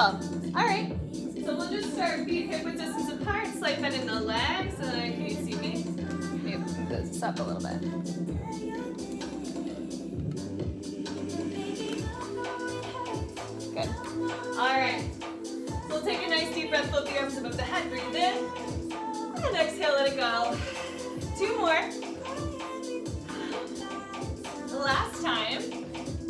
All right. So we'll just start feet hip width distance apart, slight bend in the legs. Can you see me? Maybe move this up a little bit. Good. All right. So we'll take a nice deep breath, float the arms above the head, breathe in. And exhale, let it go. 2 more. Last time.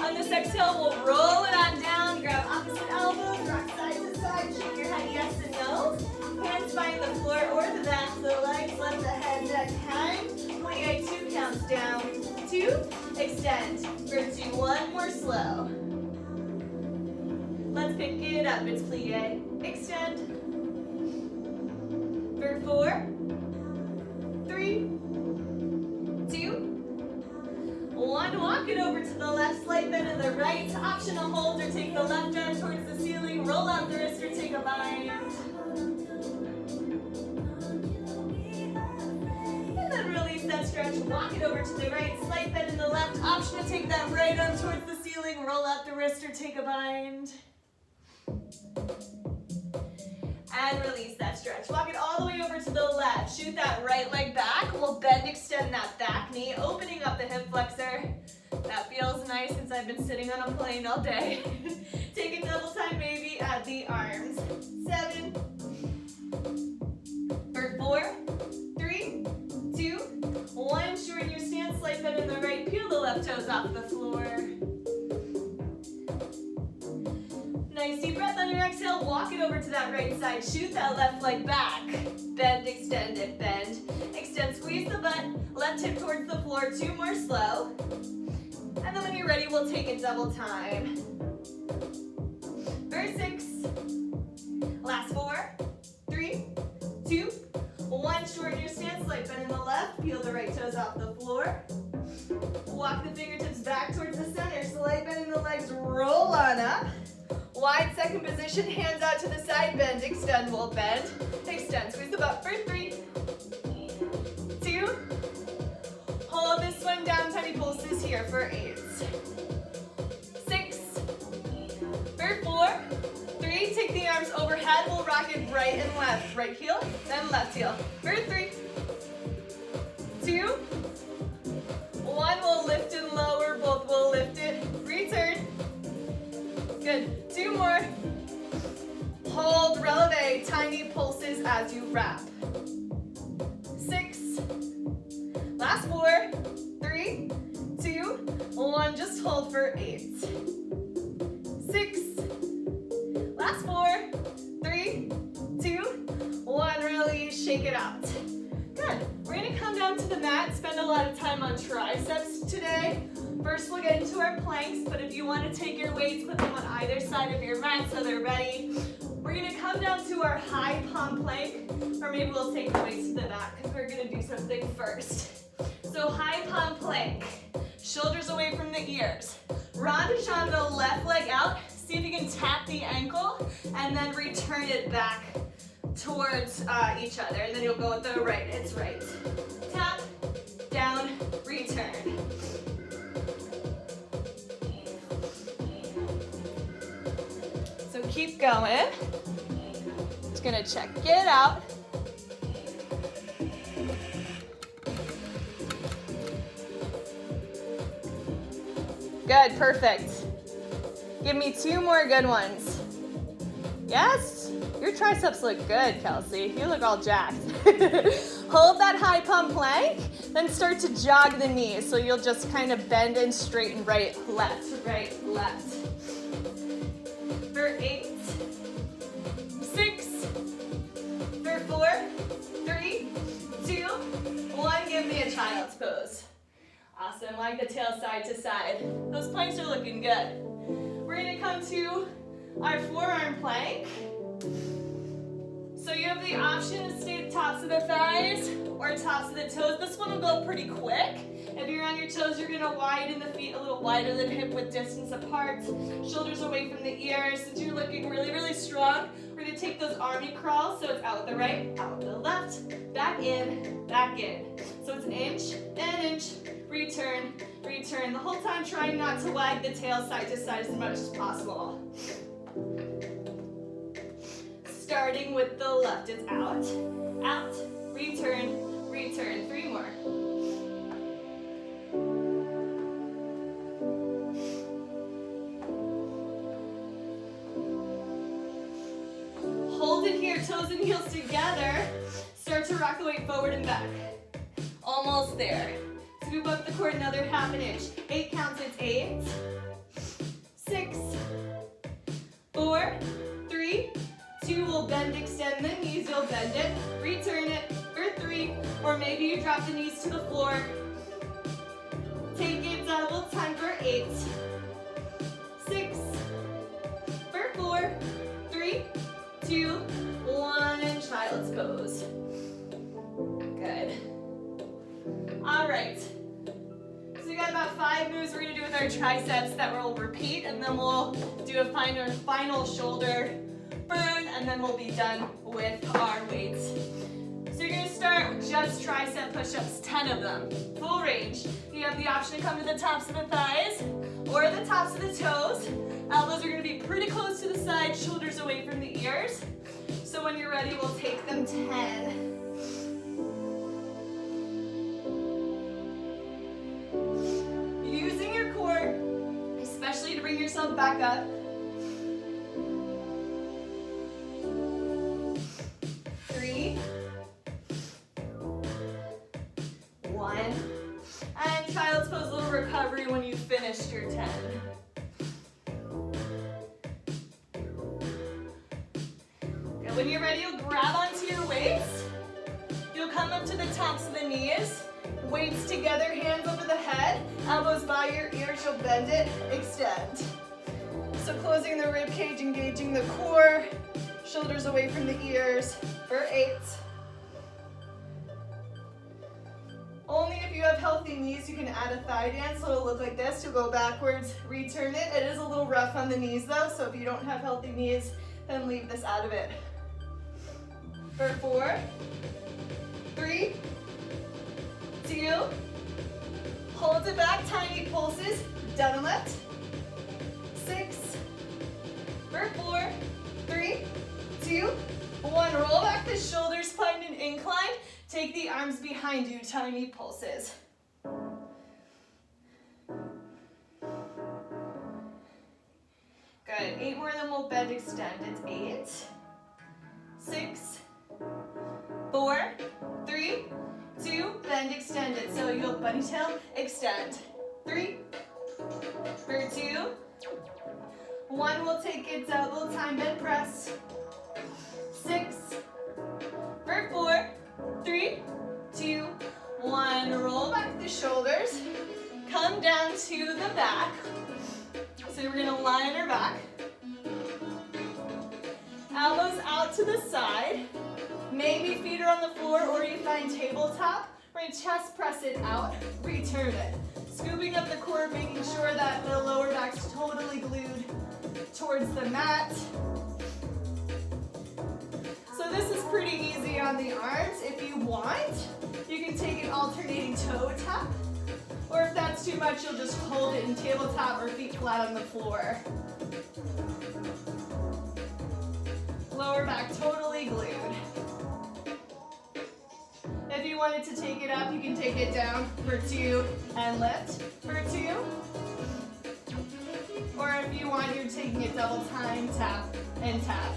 On this exhale, we'll roll it on down, grab opposite elbows, rock side to side, shake your head yes and no. Hands find the floor or the back of the legs, let the head neck hang. Plie 2 counts down. 2, extend. For 2, 1 more slow. Let's pick it up. It's plie, extend. For 4, 3, 2, 1, walk it over to the left, slight bend in the right. Optional hold or take the left arm towards the ceiling. Roll out the wrist or take a bind. And then release that stretch. Walk it over to the right, slight bend in the left. Option to take that right arm towards the ceiling. Roll out the wrist or take a bind. And release that stretch. Walk it all the way over to the left. Shoot that right leg back. We'll bend, extend that back knee, opening up the hip flexor. That feels nice since I've been sitting on a plane all day. Take a double time maybe at the arms. 7. For 4, 3, 2, 1. Shorten your stance, slight bend in the right. Peel the left toes off the floor. Nice deep breath on your exhale. Walk it over to that right side. Shoot that left leg back. Bend, extend it, bend. Extend, squeeze the butt. Left hip towards the floor. 2 more slow. And then when you're ready, we'll take it double time. For 6. Last 4, 3, 2, 1. Shorten your stance, slight bend in the left. Peel the right toes off the floor. Walk the fingertips back towards the center. Slight bend in the legs. Roll on up. Wide second position, hands out to the side, bend, extend, we'll bend, extend, squeeze the butt for 3, 2, hold this one down, tiny pulses here for 8, 6, for 4, 3, take the arms overhead, we'll rock it right and left, right heel, then left heel, for 3, 2, 1, we'll lift and lower, both will lift it, return. Good. 2 more. Hold, releve, tiny pulses as you wrap. 6. Last 4, 3, 2, 1. Just hold for 8. 6. Last 4, 3, 2, 1. Release, shake it out. Good. We're gonna come down to the mat, spend a lot of time on triceps today. First, we'll get into our planks, but if you want to take your weights, put them on either side of your mat so they're ready. We're going to come down to our high palm plank, or maybe we'll take the weights to the back because we're going to do something first. So high palm plank, shoulders away from the ears. Ronde the left leg out. See if you can tap the ankle and then return it back towards each other. And then you'll go with the right. It's right. Tap, down, return. So keep going. Just gonna check it out. Good, perfect. Give me 2 more good ones. Yes? Your triceps look good, Kelsey. You look all jacked. Hold that high palm plank, then start to jog the knees. So you'll just kind of bend and straighten right, left. For 8, 6, for 4, 3, 2, 1. Give me a child's pose. Awesome, like the tail side to side. Those planks are looking good. We're gonna come to our forearm plank. So you have the option to stay at the tops of the thighs or tops of the toes. This one will go pretty quick. If you're on your toes, you're gonna widen the feet a little wider than hip width distance apart. Shoulders away from the ears. Since you're looking really, really strong, we're gonna take those army crawls. So it's out with the right, out with the left, back in, back in. So it's an inch, return, return. The whole time trying not to wag the tail side to side as much as possible. starting with the left. It's out, out, return, return. 3 more. Hold it here, toes and heels together. Start to rock the weight forward and back. Almost there. Scoop up the cord another ½ an inch. 8 counts, it's 8, 6, 4, 3, 2, we'll bend, extend the knees, you'll bend it, return it for 3, or maybe you drop the knees to the floor. Take it double time for 8, 6, for 4, 3, 2, 1, and child's pose. Good. All right. So we got about 5 moves we're gonna do with our triceps that we'll repeat, and then we'll do a final shoulder burn, and then we'll be done with our weights. So you're gonna start with just tricep push-ups, 10 of them, full range. You have the option to come to the tops of the thighs or the tops of the toes. Elbows are gonna be pretty close to the side, shoulders away from the ears. So when you're ready, we'll take them 10. Using your core, especially to bring yourself back up. 3, 1, and child's pose, little recovery when you finished your 10. Good. When you're ready, you'll grab onto your weights. You'll come up to the tops of the knees. Weights together, hands over the head, elbows by your ears, you'll bend it, extend. So closing the rib cage, engaging the core, shoulders away from the ears for 8. Only if you have healthy knees, you can add a thigh dance, so it'll look like this. You'll go backwards, return it. It is a little rough on the knees though, so if you don't have healthy knees, then leave this out of it. For 4, 3, 2, hold it back, tiny pulses, down and left, 6, for 4, 3, 2, 1, roll back the shoulders, find an incline, take the arms behind you, tiny pulses. Good, 8 more, then we'll bend, extend, it's 8, 6, 4, 3, 2, bend, extend it. So you'll bunny tail, extend. 3, for 2, 1, we'll take it double time, bend press. 6, for 4, 3, 2, 1, roll back the shoulders, come down to the back. So we're gonna lie on our back. Elbows out to the side. Maybe feet are on the floor or you find tabletop. We're gonna chest press it out, return it. Scooping up the core, making sure that the lower back's totally glued towards the mat. So this is pretty easy on the arms. If you want, you can take an alternating toe tap. Or if that's too much, you'll just hold it in tabletop or feet flat on the floor. Lower back totally glued. If you wanted to take it up, you can take it down for 2 and lift for 2. Or if you want, you're taking it double time, tap and tap.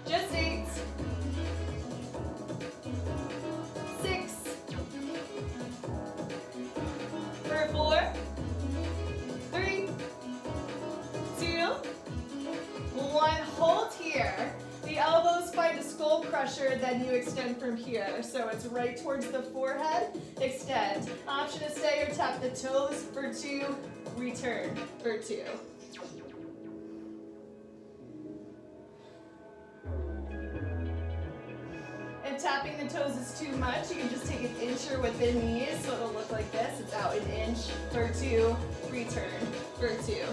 Just 8, 6, for 4, 3, 2, 1, hold here. The elbows find a skull crusher, then you extend from here. So it's right towards the forehead, extend. Option to stay or tap the toes for 2, return for 2. If tapping the toes is too much, you can just take an incher with the knees, so it'll look like this. It's out an inch for 2, return for 2.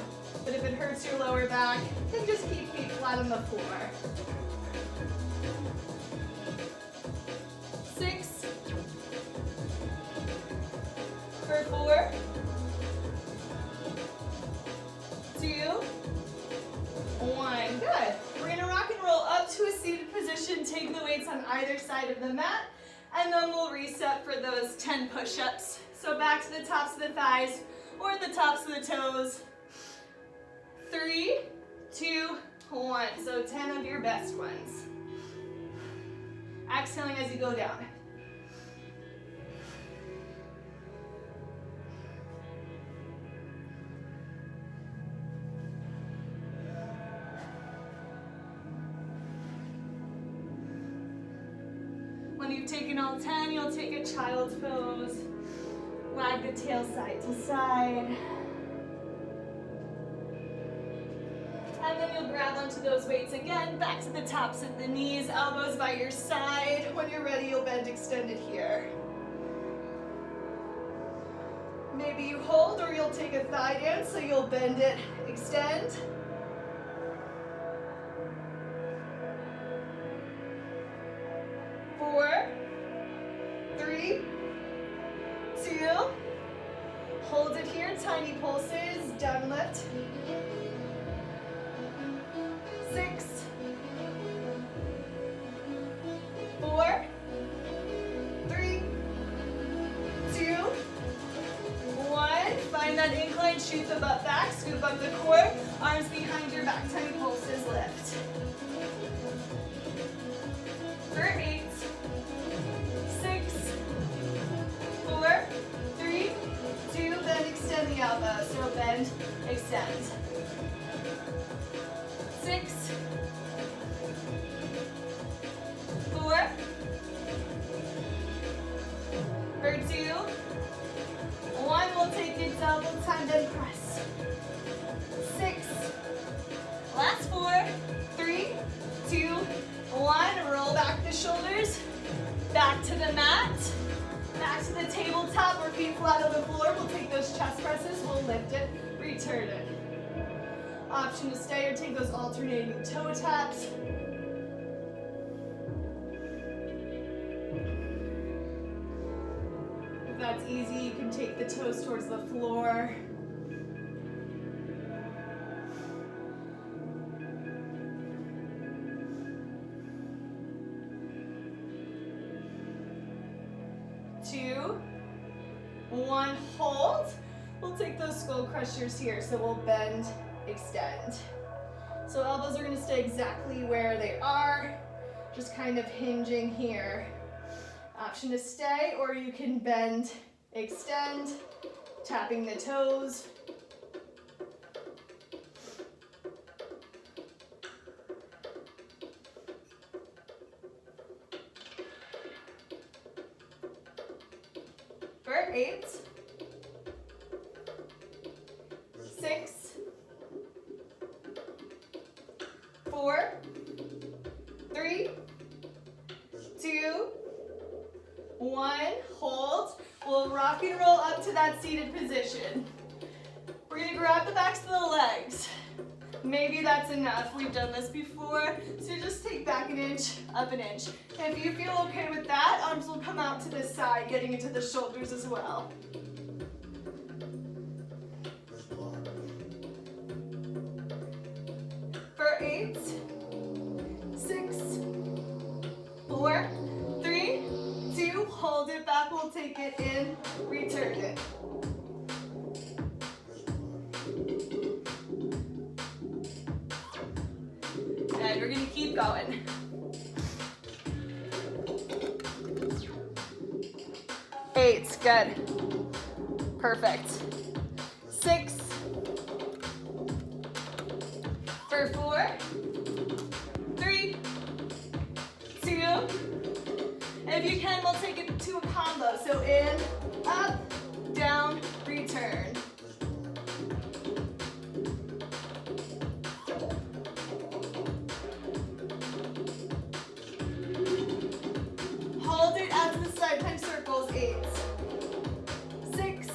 But if it hurts your lower back, then just keep feet flat on the floor. 6, for 4, And then we'll reset for those 10 push-ups. So back to the tops of the thighs or the tops of the toes. 3, 2, 1. So 10 of your best ones. Exhaling as you go down. When you've taken all 10, you'll take a child's pose. Wag the tail side to side. And then you'll grab onto those weights again, back to the tops of the knees, elbows by your side. When you're ready, you'll bend extended here. Maybe you hold or you'll take a thigh dance, so you'll bend it, extend. Four, 3, 2, hold it here, tiny pulses, down lift. 6, 4, 3, 2, 1. Find that incline, shoot the butt back, scoop up the core, arms behind your back, tiny pulses, lift. For 8, 6, 4, 3, 2, then extend the elbows. So bend, extend. 6, 4, for 2, 1, we'll take it double time, then press. 6, last 4, 3, 2, 1, roll back the shoulders, back to the mat, back to the tabletop or feet flat on the floor. We'll take those chest presses, we'll lift it, return it. Option to stay or take those alternating toe taps. If that's easy, you can take the toes towards the floor. Two, 1, hold. We'll take those skull crushers here, so we'll bend, extend. So elbows are going to stay exactly where they are, just kind of hinging here. Option to stay, or you can bend, extend, tapping the toes. For 8, 6, 4, 3, 2, 1, hold. We'll rock and roll up to that seated position. We're gonna grab the backs of the legs. Maybe that's enough. We've done this before, so just take back an inch, up an inch. If you feel okay with that, arms will come out to the side, getting into the shoulders as well. For 8, 6, 4, 3, 2, hold it back, we'll take it in, return it. And we're gonna keep going. 8, good. Perfect. 6, for 4, 3, 2, if you can, we'll take it to a combo. So in, up, down, return. Hold it out to the side, punch circles, 8, 6,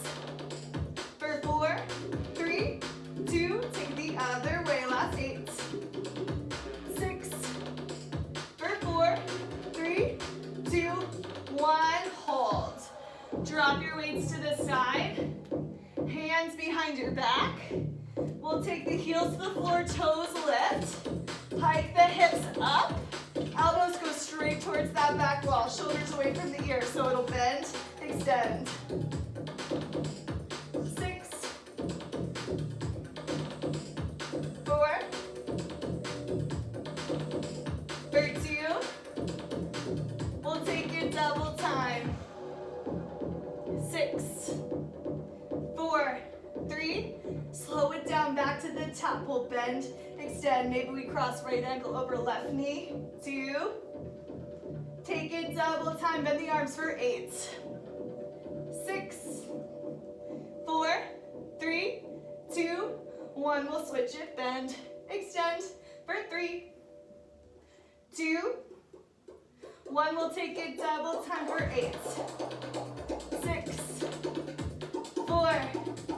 for 4, 3, 2, take the other way, last 8, 6, for 4, 3, 2, 1, hold. Drop your weights to the side, hands behind your back. We'll take the heels to the floor, toes lift, hike the hips up, elbows go straight towards that back wall. Shoulders away from the ear, so it'll bend, extend. 6, 4, for 2. We'll take it double time. 6, 4, 3. Slow it down back to the top. We'll bend, extend. Maybe we cross right ankle over left knee. 2. Take it double time. Bend the arms for 8. 6, 4, 3, 2, 1. We'll switch it. Bend, extend for 3, 2, 1. We'll take it double time for 8. 6, 4,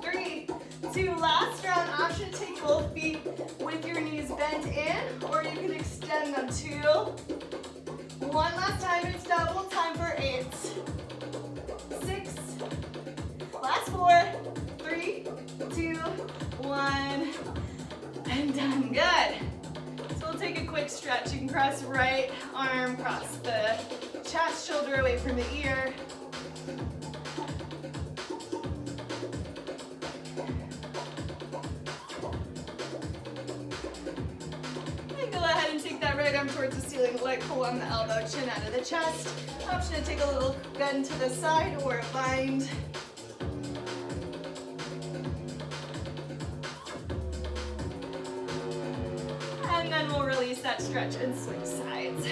3, 2. Last round. Option to take both feet with your knees bent in, or you can extend them. 2, 1. Last time. It's double time for 8. 6. Last 4, 3, 2, 1. And done. Good. So we'll take a quick stretch. You can cross right arm, cross the chest, shoulder away from the ear. And go ahead and take that right arm towards the ceiling, leg pull on the elbow, chin out of the chest. Option to take a little bend to the side or a bind. And then we'll release that stretch and switch sides.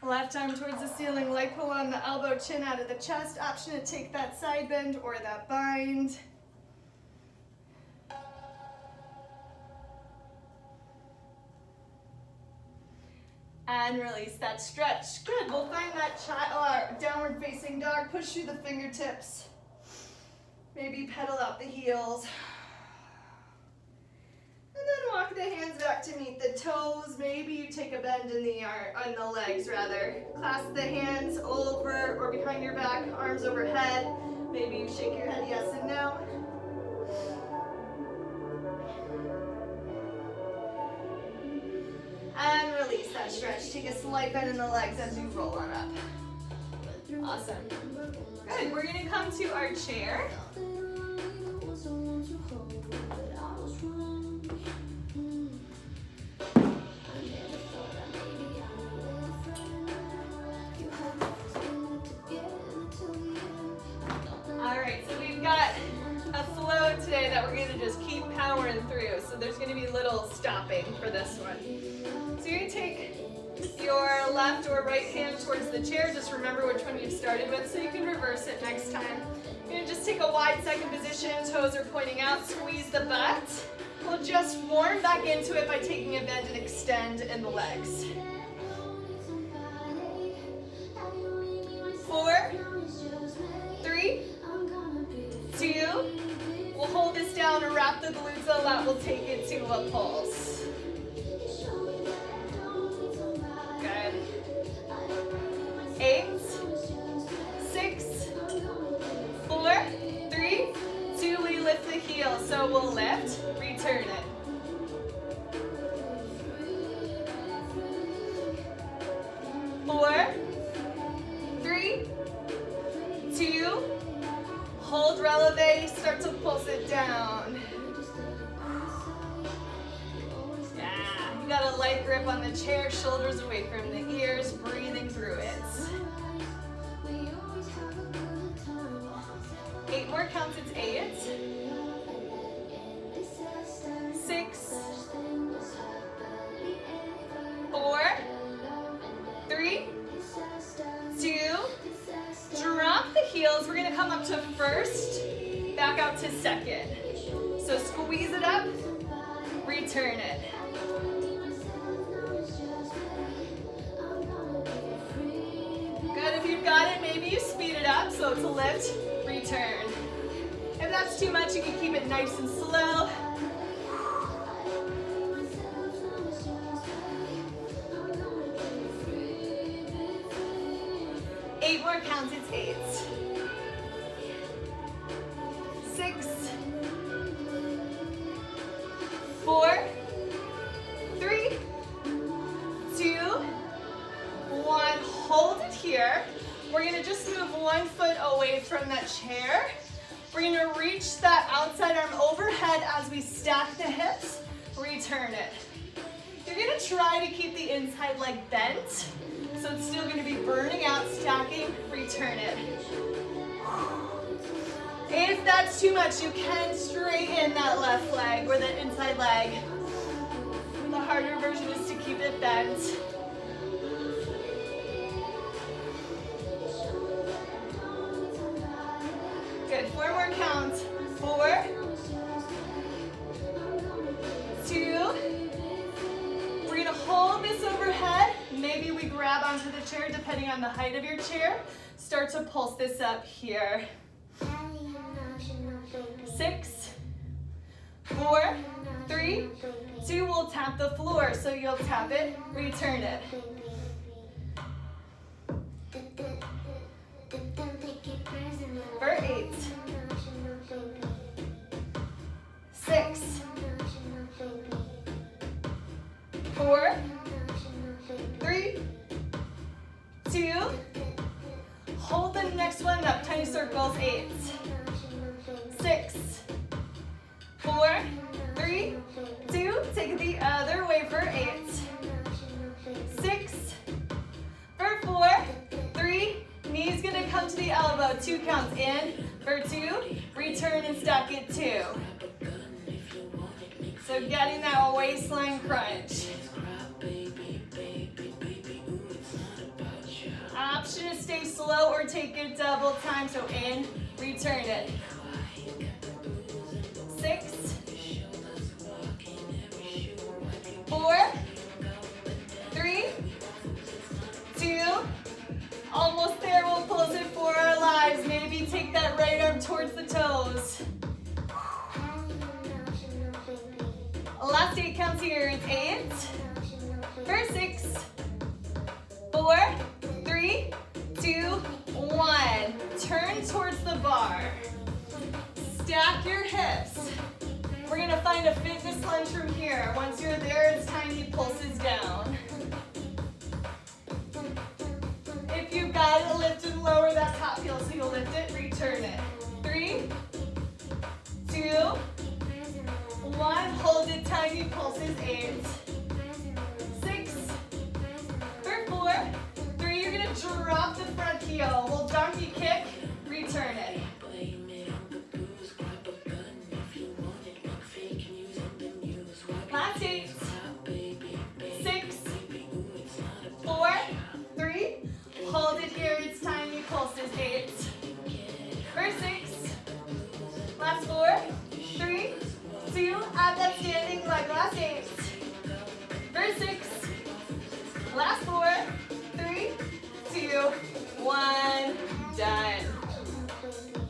Left arm towards the ceiling, leg pull on the elbow, chin out of the chest. Option to take that side bend or that bind. And release that stretch. Good. We'll find that downward facing dog. Push through the fingertips. Maybe pedal out the heels. And then walk the hands back to meet the toes. Maybe you take a bend in the legs rather. Clasp the hands over or behind your back, arms overhead. Maybe you shake your head yes and no. And release that stretch. Take a slight bend in the legs as you roll on up. Awesome. Good. We're going to come to our chair. All right, so we've got a flow today that we're going to just keep powering through. So there's going to be little stopping for this one. So you're going to take your left or right hand towards the chair. Just remember which one you've started with so you can reverse it next time. You're going to just take a wide second position. Toes are pointing out. Squeeze the butt. We'll just warm back into it by taking a bend and extend in the legs. 4, 3, 2. We'll hold this down and wrap the glutes a lot. We'll take it to a pulse. Good. 8, 6, 4, 3, 2. We lift the heel. So we'll lift, return it. Four, 3, 2. Hold releve, start to pulse it down. Yeah, you got a light grip on the chair, shoulders away from the ears, breathing through it. 8 more counts, it's 8. 6, 4, 3, 2. Drop the heels. We're going to come up to first, back out to second. So squeeze it up, return it. Good. If you've got it, maybe you speed it up. So to lift, return. If that's too much, you can keep it nice and slow. Eight more counts, it's 8. 6, one foot away from that chair. We're gonna reach that outside arm overhead as we stack the hips, return it. You're gonna try to keep the inside leg bent, so it's still gonna be burning out, stacking, return it. If that's too much, you can straighten that left leg or the inside leg. The harder version is to keep it bent. Good, 4 more counts. 4, 2, we're gonna hold this overhead. Maybe we grab onto the chair depending on the height of your chair. Start to pulse this up here. 6, 4, 3, 2, we'll tap the floor. So you'll tap it, return it. For 8, 6, 4, 3, 2, hold the next one up, tiny circles, 8, 6, 4, 3, 2, take the other way for 8, 6, for 4, 3, knee's gonna come to the elbow, 2 counts in, for 2, return and stack it 2. So getting that waistline crunch. Option is stay slow or take it double time, so in, return it. 6, 4, 3, 2, almost there, we'll pulse it for our lives. Maybe take that right arm towards the toes. Last 8 counts here, it's 8, for 6, 4, 3, 2, 1. Turn towards the bar. Stack your hips. We're gonna find a fitness lunge from here. Once you're there, it's tiny pulses down. If you've got it, lift and lower that top heel, so you'll lift it, return it. 3, 2, 1, hold it, tiny pulses, 8, 6, for 4, 3, you're gonna drop the front heel. We'll donkey kick, return it. Last 8, 6, 4, 3, hold it here, it's tiny pulses, 8, for 6, last 4, 3, 2, add that standing leg, last 8, for 6, last 4, 3, 2, 1, done.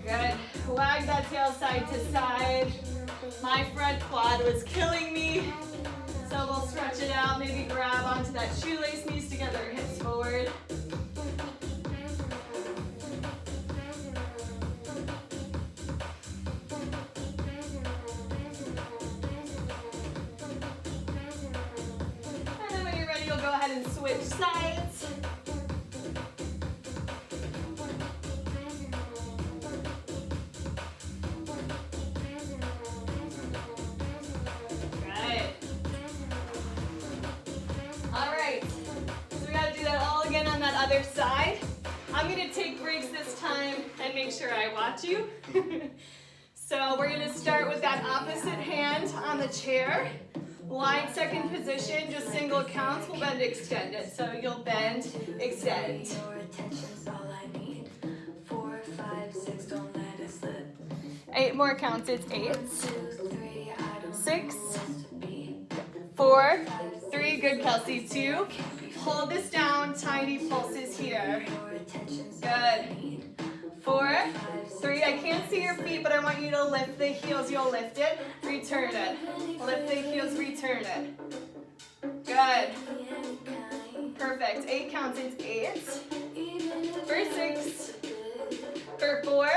Good, wag that tail side to side. My front quad was killing me, so we'll stretch it out, maybe grab onto that shoelace, knees together, hips forward. And then when you're ready, you'll go ahead and switch sides. Other side. I'm going to take breaks this time and make sure I watch you. So we're going to start with that opposite hand on the chair. Wide second position, just single counts. We'll bend, extend it. So you'll bend, extend. 8 more counts. It's 8, 6, 4, 3. Good, Kelsey. 2. Hold this down, tiny pulses here. Good. 4, 3, I can't see your feet, but I want you to lift the heels. You'll lift it, return it. Lift the heels, return it. Good. Perfect. 8 counts, it's 8. For 6, for 4,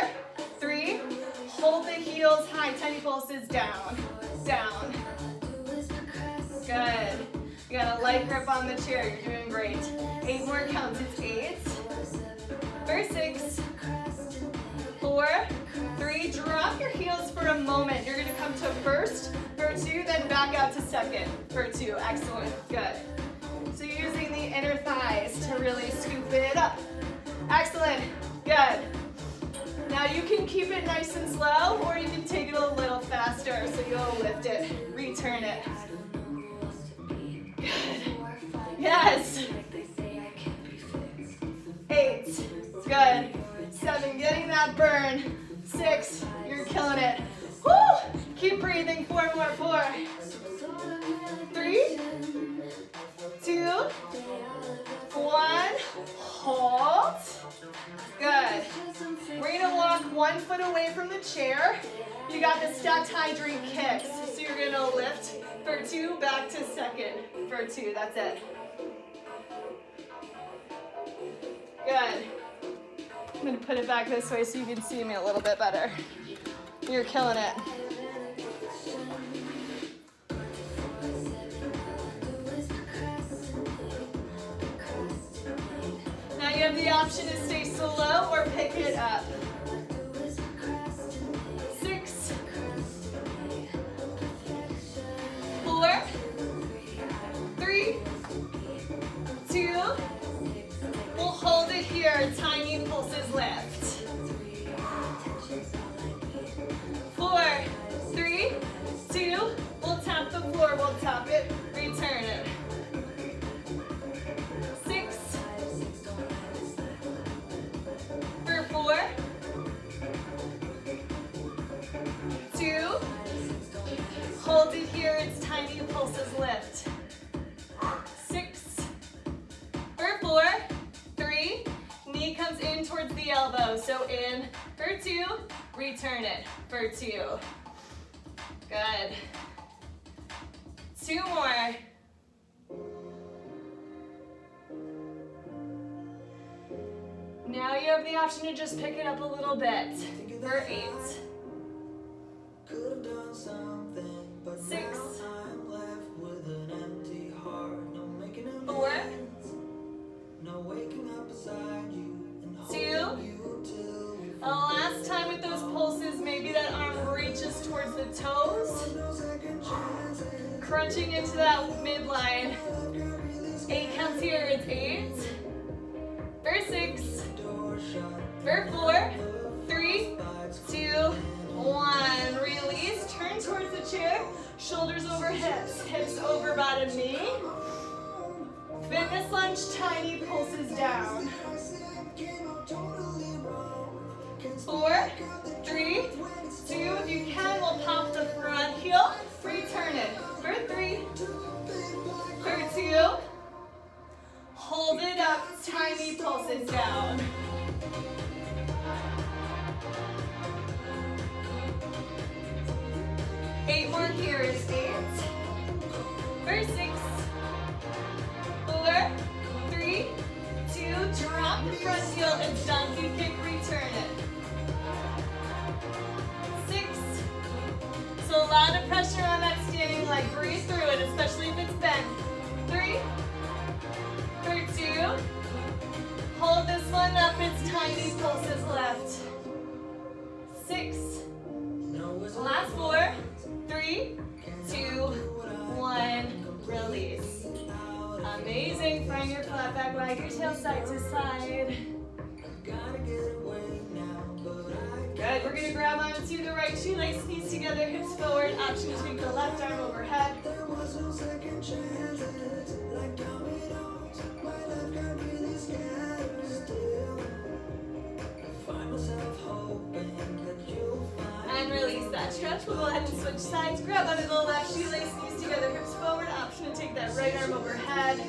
3, hold the heels high, tiny pulses down, down. Good. You got a light grip on the chair, you're doing great. 8 more counts, it's 8, for 6, 4, 3, drop your heels for a moment. You're gonna come to first for 2, then back out to second for 2. Excellent, good. So using the inner thighs to really scoop it up. Excellent, good. Now you can keep it nice and slow, or you can take it a little faster. So you'll lift it, return it. Good. Yes. 8, good. 7, getting that burn. 6, you're killing it. Woo! Keep breathing, 4 more, 4. 3, 2, 1, hold. Good. We're gonna walk 1 foot away from the chair. You got the stacked high drink kicks. So you're gonna lift for 2, back to second for 2, that's it. Good. I'm gonna put it back this way so you can see me a little bit better. You're killing it. Now you have the option to stay slow or pick it up. 6, 4, 3, 2, we'll hold it here, tiny pulses lift. 4, 3, 2, we'll tap the floor, we'll tap it, return it. 6, for 4, 2, hold it here, it's tiny pulses lift. 6, for 4, 3, knee comes in towards the elbow, so in for 2, return it for 2. Good. 2 more. Now you have the option to just pick it up a little bit for 8. 6, 4, 2. Last time with those pulses, maybe that arm reaches towards the toes. Crunching into that midline. 8 counts here, it's 8. For 6. For 4, 3, 2, 1. Release, turn towards the chair. Shoulders over hips, hips over bottom knee. Fitness lunge, tiny pulses down. 4, 3, 2, if you can, we'll pop the front heel, return it. For 3, for 2, hold it up, tiny pulses down. 8 more here is 8, for 6, 4, 3, 2, drop the front heel and donkey kick, return it. 6, so a lot of pressure on that standing leg, breathe through it, especially if it's bent. 3, for 2, hold this one up, it's tiny pulses left. 6, last 4, 3, 2, 1, release. Amazing, find your flat back, wag your tail side to side. Good, we're gonna grab onto the right shoelace, knees together, hips forward, option to take the left arm overhead. And release that stretch. We'll go ahead and switch sides. Grab onto the left shoelace, knees together, hips forward. Option to take that right arm overhead.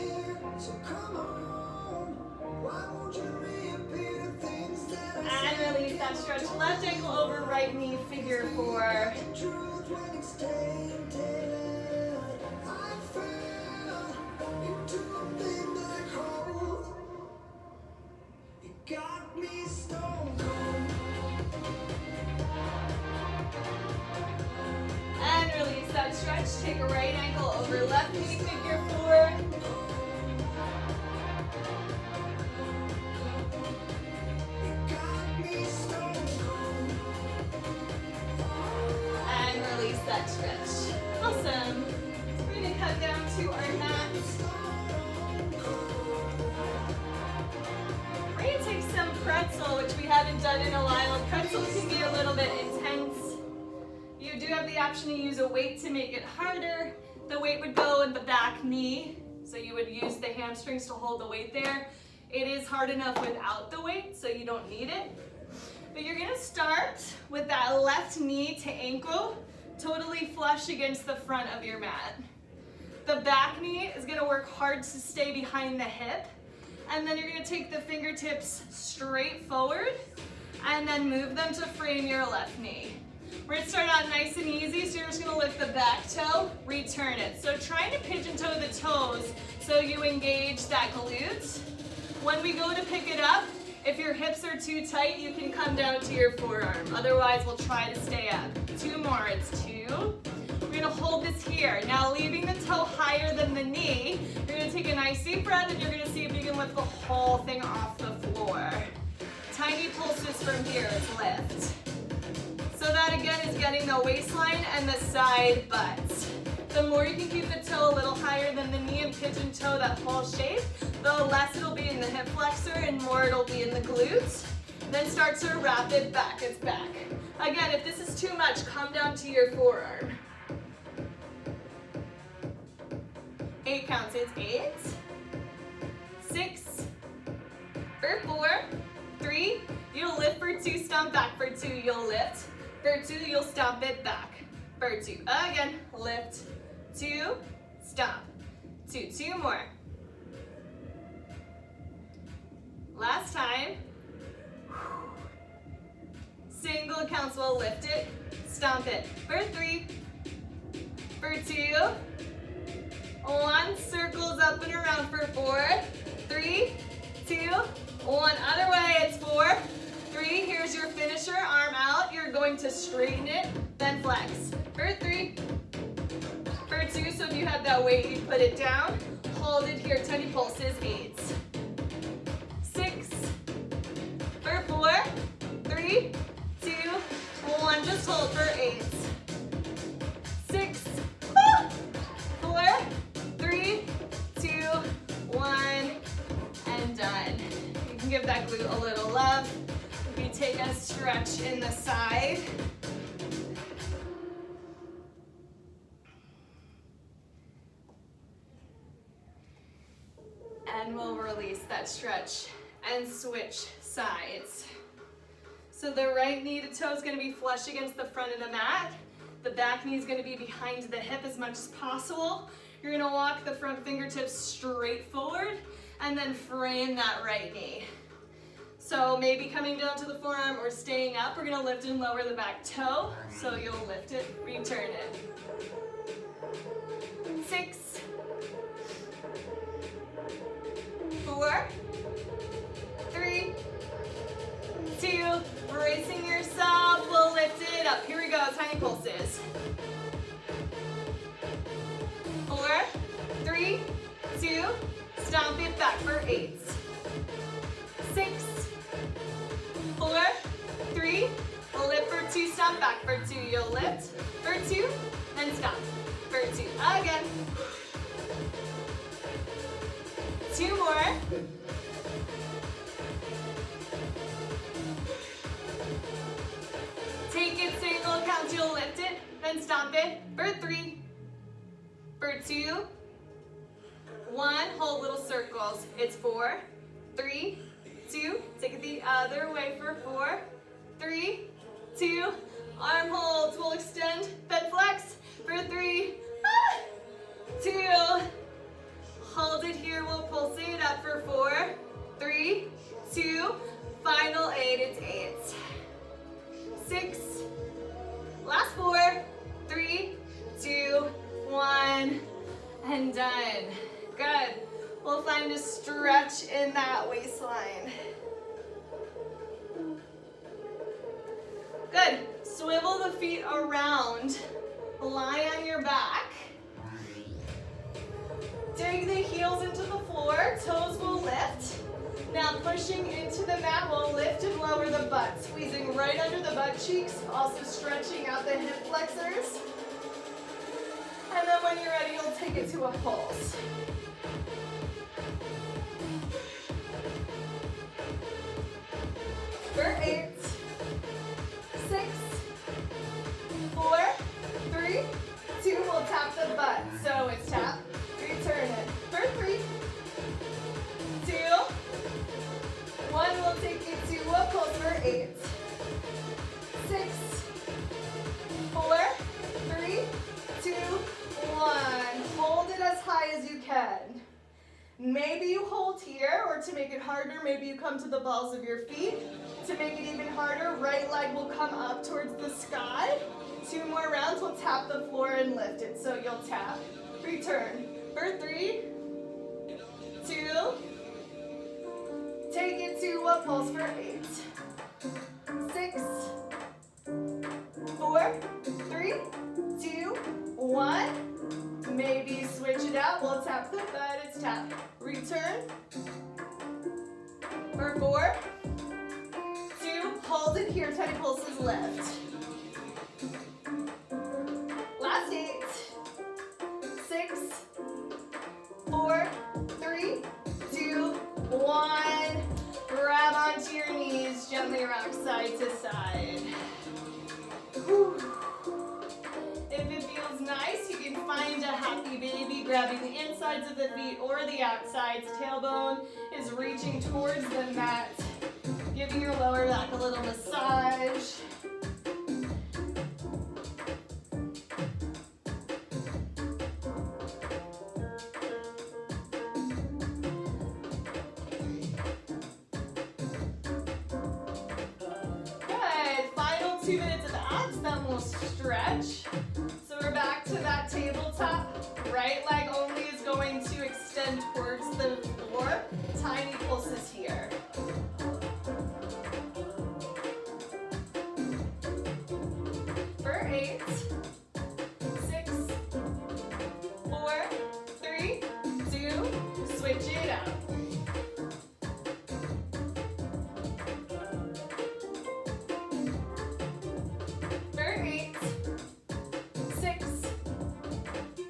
And release that stretch. Left ankle over right knee, figure 4. Got me stone cold. And release that stretch. Take a right ankle over left knee, figure 4. Got me stone cold. haven't done in a while. Pretzel can be a little bit intense. You do have the option to use a weight to make it harder. The weight would go in the back knee, so you would use the hamstrings to hold the weight there. It is hard enough without the weight, so you don't need it. But you're gonna start with that left knee to ankle, totally flush against the front of your mat. The back knee is gonna work hard to stay behind the hip, and then you're gonna take the fingertips straight forward, and then move them to frame your left knee. We're gonna start out nice and easy, so you're just gonna lift the back toe, return it. So trying to pigeon toe the toes so you engage that glute. When we go to pick it up, if your hips are too tight, you can come down to your forearm. Otherwise, we'll try to stay up. 2 more, it's 2. We're gonna hold this here. Now leaving the toe higher than the knee, you're gonna take a nice deep breath and you're gonna see if you can lift the whole thing off the floor. Tiny pulses from here is lift. So that again is getting the waistline and the side butt. The more you can keep the toe a little higher than the knee and pigeon toe that whole shape, the less it'll be in the hip flexor and more it'll be in the glutes. Then start to wrap it back, it's back. Again, if this is too much, come down to your forearm. 8 counts, it's 8, 6, for 4, 3, you'll lift for 2, stomp back for 2, you'll lift. For 2, you'll stomp it back. For 2, again, lift, 2, stomp, 2, 2 more. Last time. Single counts, we'll lift it, stomp it. For 3, for 2, 1, circles up and around for 4, 3, 2, 1, other way, it's 4, 3, here's your finisher, arm out, you're going to straighten it, then flex. For 3, for 2, so if you have that weight, you put it down, hold it here, tiny pulses, 8, 6, for 4, 3, 2, 1, just hold for 8, 6, 4, 3, 2, 1, and done. You can give that glute a little love. We take a stretch in the side. And we'll release that stretch and switch sides. So the right knee to toe is going to be flush against the front of the mat. The back knee is going to be behind the hip as much as possible. You're going to walk the front fingertips straight forward and then frame that right knee. So maybe coming down to the forearm or staying up, we're going to lift and lower the back toe. So you'll lift it, return it. 6, 4, 3, 2, bracing yourself, we'll lift it up. Here we go, tiny pulses. 4, 3, 2, stomp it back for 8, 6, 4, 3, lift for 2, stomp back for 2, you'll lift for 2, then stomp for 2, again. 2 more. Take it, single count, you'll lift it, then stomp it for 3, for 2, 1, hold little circles. It's 4, 3, 2, take it the other way for 4, 3, 2, arm holds, we'll extend, then flex for 3, 2, hold it here, we'll pulse it up for 4, 3, 2, final 8, it's 8, 6, last 4, 3, 2, 1, and done. Good. We'll find a stretch in that waistline. Good. Swivel the feet around. Lie on your back. Dig the heels into the floor. Toes will lift. Now pushing into the mat, we'll lift and lower the butt. Squeezing right under the butt cheeks. Also stretching out the hip flexors. And then when you're ready, you'll take it to a pulse. For 8, So it's tap, return it. For 3, 2, 1. We'll take you to a pulse for 8, 6, 4, 3, 2, 1. Hold it as high as you can. Maybe you hold here, or to make it harder, maybe you come to the balls of your feet. To make it even harder, right leg will come up towards the sky. 2 more rounds, we'll tap the floor and lift it. So you'll tap, return. For 3, 2, take it to a pulse for 8, 6, 4, 3, 2, 1. Maybe switch it out. We'll tap the butt. It's tap. Return. For 4, 2. Hold it here. Tiny pulses left. Last 8, 6, 4, 3, 2, 1. Grab onto your knees. Gently rock side to side. Whew. If it feels nice, you can find a happy baby, grabbing the insides of the feet or the outsides. Tailbone is reaching towards the mat, giving your lower back a little massage. Good. Final 2 minutes of abs, then we'll stretch. So we're back to that tabletop. Right leg only is going to extend towards the floor. Tiny pulses here. For 8, 6, 4, 3, 2, switch it up. For 8, 6,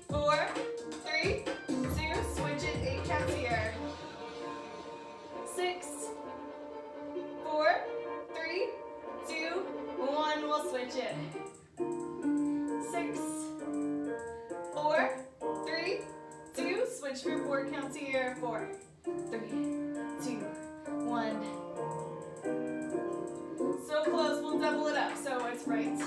4, 3, 2, switch it, 8 counts here. 6, 4, 3, 2, 1, we'll switch it. 6, 4, 3, 2, switch for 4 counts here. 4, 3, 2, 1. So close, we'll double it up. So it's right,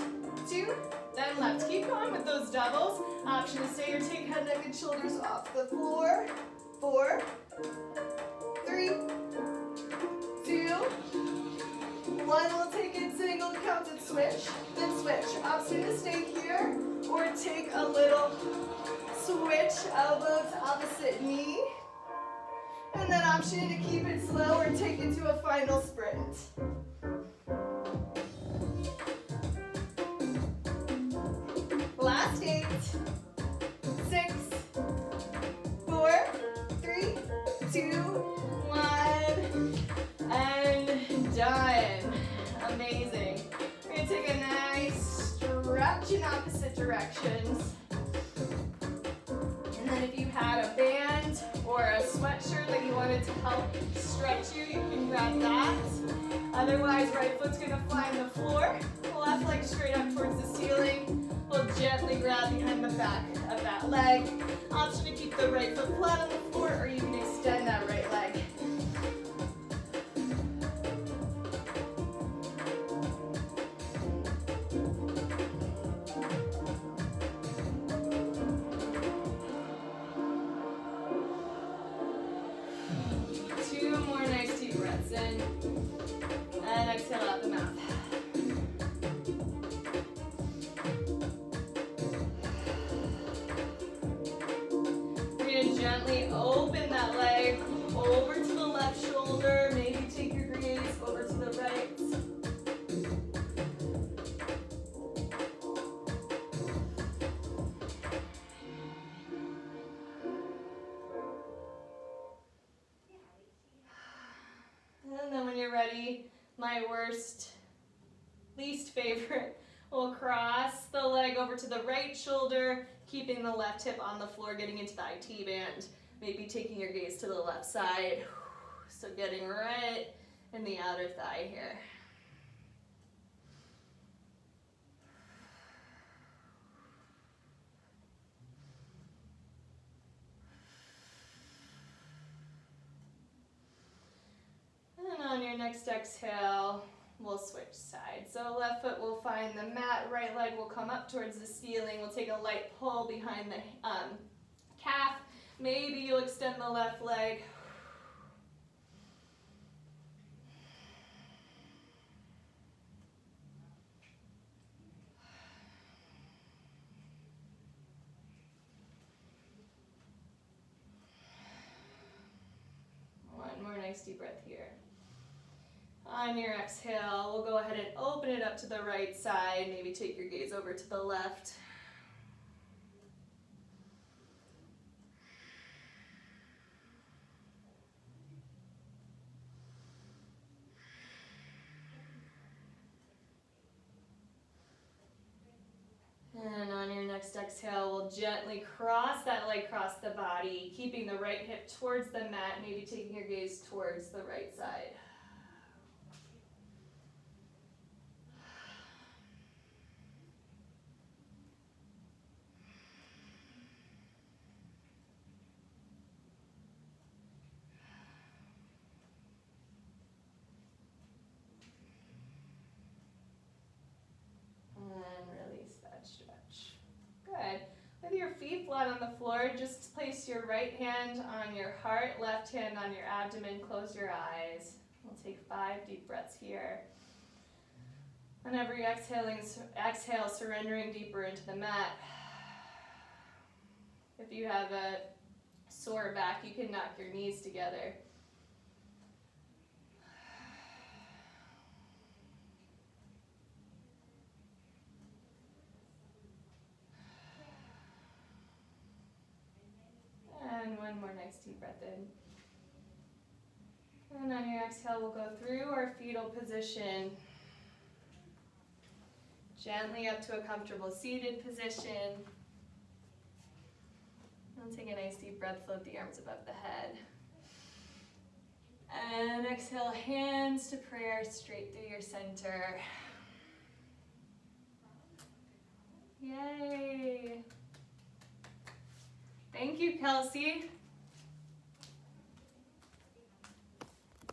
2, then left. Keep going with those doubles. Option to stay or take head, neck, and shoulders off the floor. 4, 3, 2, 1. We'll take it single, counted switch, then switch. Option to stay here or take a little switch, elbow to opposite knee. And then option to keep it slow or take it to a final sprint. Last 8, 6, 4, 3, 2, 1, and done. Amazing. We're gonna take a nice stretch in opposite directions. And then if you had a band or a sweatshirt that you wanted to help stretch you can grab that. Otherwise, right foot's gonna fly on the floor. Left leg straight up towards the ceiling. We'll gently grab behind the back of that leg. Option to keep the right foot flat on the floor, or you can extend that right leg. Two more nice deep breaths in. And exhale out the mouth. Gently open that leg over to the left shoulder. Maybe take your gaze over to the right. And then when you're ready, my least favorite, we'll cross the leg over to the right shoulder, keeping the left hip on the floor, getting into the IT band. Maybe taking your gaze to the left side. So getting right in the outer thigh here. next exhale, we'll switch sides. So left foot will find the mat, right leg will come up towards the ceiling. We'll take a light pull behind the calf. Maybe you'll extend the left leg. One more nice deep breath here. On your exhale, we'll go ahead and open it up to the right side. Maybe take your gaze over to the left. And on your next exhale, we'll gently cross that leg across the body, keeping the right hip towards the mat, maybe taking your gaze towards the right side. And release that stretch. Good. With your feet flat on the floor, just place your right hand on your heart, left hand on your abdomen, close your eyes. We'll take 5 deep breaths here. Whenever you're exhaling, exhale, surrendering deeper into the mat. If you have a sore back, you can knock your knees together. And one more nice deep breath in. And on your exhale, we'll go through our fetal position. Gently up to a comfortable seated position. And take a nice deep breath, float the arms above the head. And exhale, hands to prayer, straight through your center. Yay! Thank you, Kelsey.